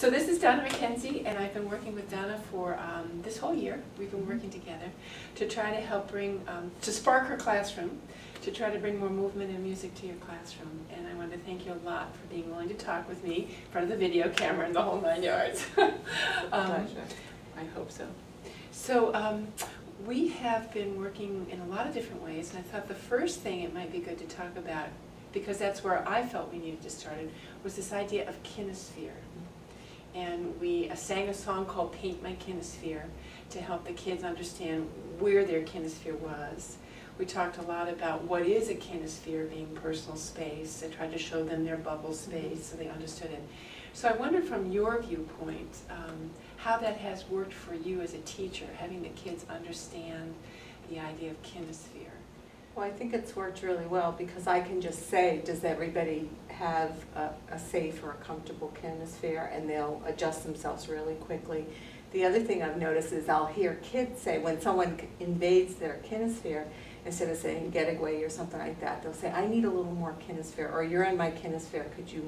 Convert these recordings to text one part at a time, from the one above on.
So this is Donna MacKenzie, and I've been working with Donna for this whole year. We've been working together to try to help bring, to spark her classroom, to try to bring more movement and music to your classroom. And I want to thank you a lot for being willing to talk with me in front of the video camera and the whole 9 yards. Pleasure. I hope so. So we have been working in a lot of different ways, and I thought the first thing it might be good to talk about, because that's where I felt we needed to start it, was this idea of kinesphere. And we sang a song called Paint My Kinesphere to help the kids understand where their kinesphere was. We talked a lot about what is a kinesphere, being personal space. I tried to show them their bubble space so they understood it. So I wonder from your viewpoint how that has worked for you as a teacher, having the kids understand the idea of kinesphere. Well, I think it's worked really well because I can just say, does everybody have a safe or a comfortable kinesphere, and they'll adjust themselves really quickly. The other thing I've noticed is I'll hear kids say, when someone invades their kinesphere, instead of saying get away or something like that, they'll say, I need a little more kinesphere, or you're in my kinesphere, could you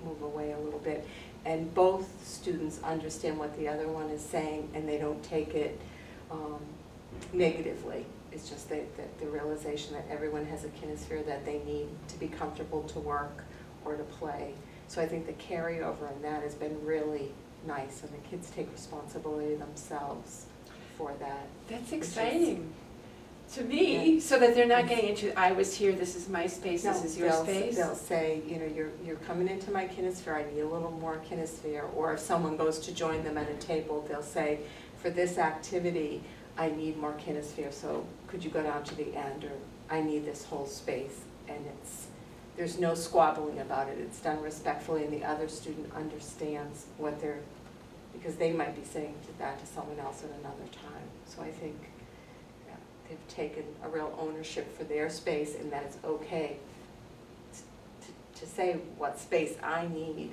move away a little bit? And both students understand what the other one is saying, and they don't take it negatively. It's just the realization that everyone has a kinesphere that they need to be comfortable to work or to play. So I think the carryover in that has been really nice, and the kids take responsibility themselves for that. That's exciting to me, yeah. So that they're not getting into, I was here, this is my space, no, this is your space. They'll say, you know, you're coming into my kinesphere, I need a little more kinesphere. Or if someone goes to join them at a table, they'll say, for this activity, I need more kinesphere, so could you go down to the end, or I need this whole space. And there's no squabbling about it. It's done respectfully, and the other student understands what they're, because they might be saying that to someone else at another time. So I think they've taken a real ownership for their space, and that it's okay to say what space I need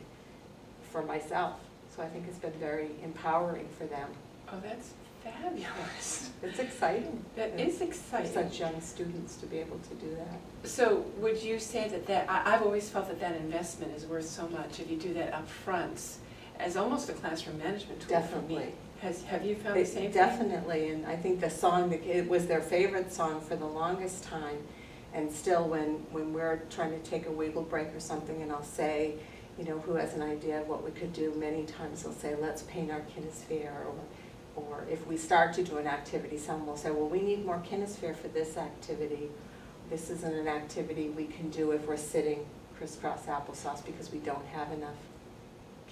for myself. So I think it's been very empowering for them. Oh, that's fabulous. It's exciting. That is exciting. For such young students to be able to do that. So would you say that I've always felt that investment is worth so much if you do that up front as almost a classroom management tool. Definitely. For me. Have you found the same thing? Definitely, and I think the song, it was their favorite song for the longest time, and still when we're trying to take a wiggle break or something, and I'll say, you know, who has an idea of what we could do, many times they'll say, let's paint our kinesphere, or if we start to do an activity, someone will say, well, we need more kinesphere for this activity. This isn't an activity we can do if we're sitting crisscross applesauce because we don't have enough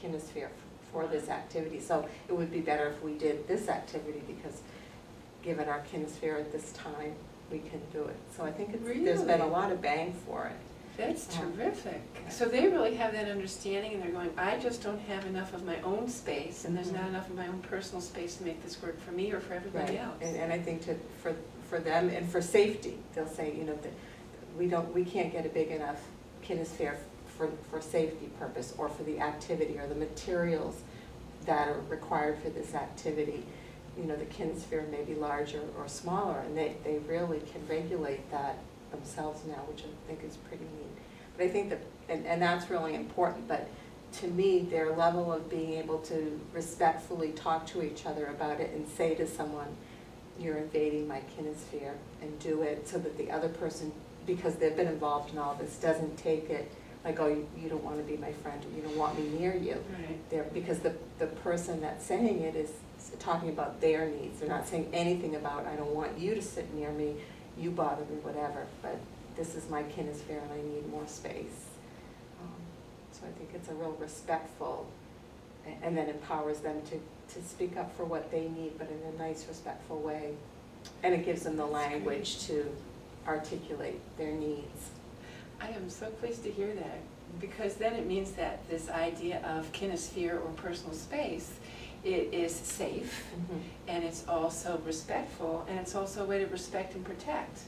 kinesphere for this activity. So it would be better if we did this activity because given our kinesphere at this time, we can do it. So I think there's been a lot of bang for it. That's terrific. So they really have that understanding, and they're going, I just don't have enough of my own space, and there's not enough of my own personal space to make this work for me or for everybody else. And I think for them and for safety, they'll say, you know, we can't get a big enough kinesphere for safety purpose or for the activity or the materials that are required for this activity. You know, the kinesphere may be larger or smaller, and they really can regulate that themselves now, which I think is pretty neat. But I think that, and that's really important, but to me, their level of being able to respectfully talk to each other about it and say to someone, you're invading my kinesphere, and do it so that the other person, because they've been involved in all this, doesn't take it like, oh, you don't want to be my friend, or you don't want me near you. Right. Because the person that's saying it is talking about their needs. They're not saying anything about, I don't want you to sit near me, you bother me, whatever, but this is my kinesphere and I need more space. So I think it's a real respectful, and then empowers them to speak up for what they need, but in a nice, respectful way. And it gives them the language to articulate their needs. I am so pleased to hear that, because then it means that this idea of kinesphere or personal space, it is safe, and it's also respectful, and it's also a way to respect and protect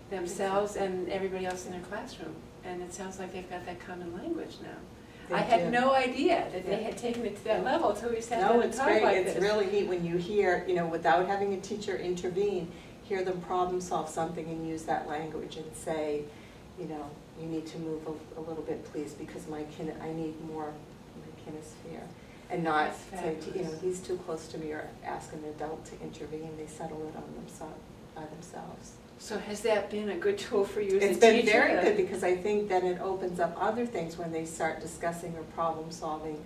themselves and everybody else in their classroom. And it sounds like they've got that common language now. I had no idea that they had taken it to that level until we sat down and talked like this. It's really neat when you hear, you know, without having a teacher intervene, hear them problem solve something and use that language and say, you know, you need to move a little bit, please, because I need more kinesphere. and not That's say, fabulous. he's too close to me, or ask an adult to intervene. They settle it on by themselves. So has that been a good tool for you as a It's teacher? been very good, because I think that it opens up other things when they start discussing or problem solving.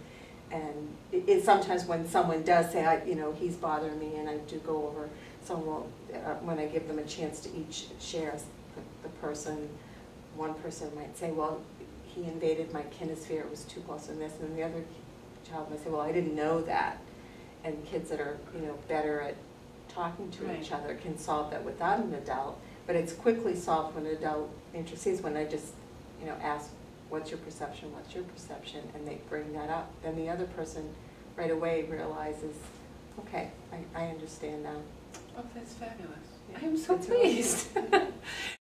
And it sometimes when someone does say, he's bothering me, and I do go over, when I give them a chance to each share, one person might say, well, he invaded my kinesphere, it was too close in this, and then the other child might say, well, I didn't know that. And kids that are, better at talking to each other can solve that without an adult, but it's quickly solved when an adult intercedes. When I just, ask, what's your perception, and they bring that up, then the other person right away realizes, okay, I understand now. Oh, that's fabulous. Yeah. I am so It's really- pleased.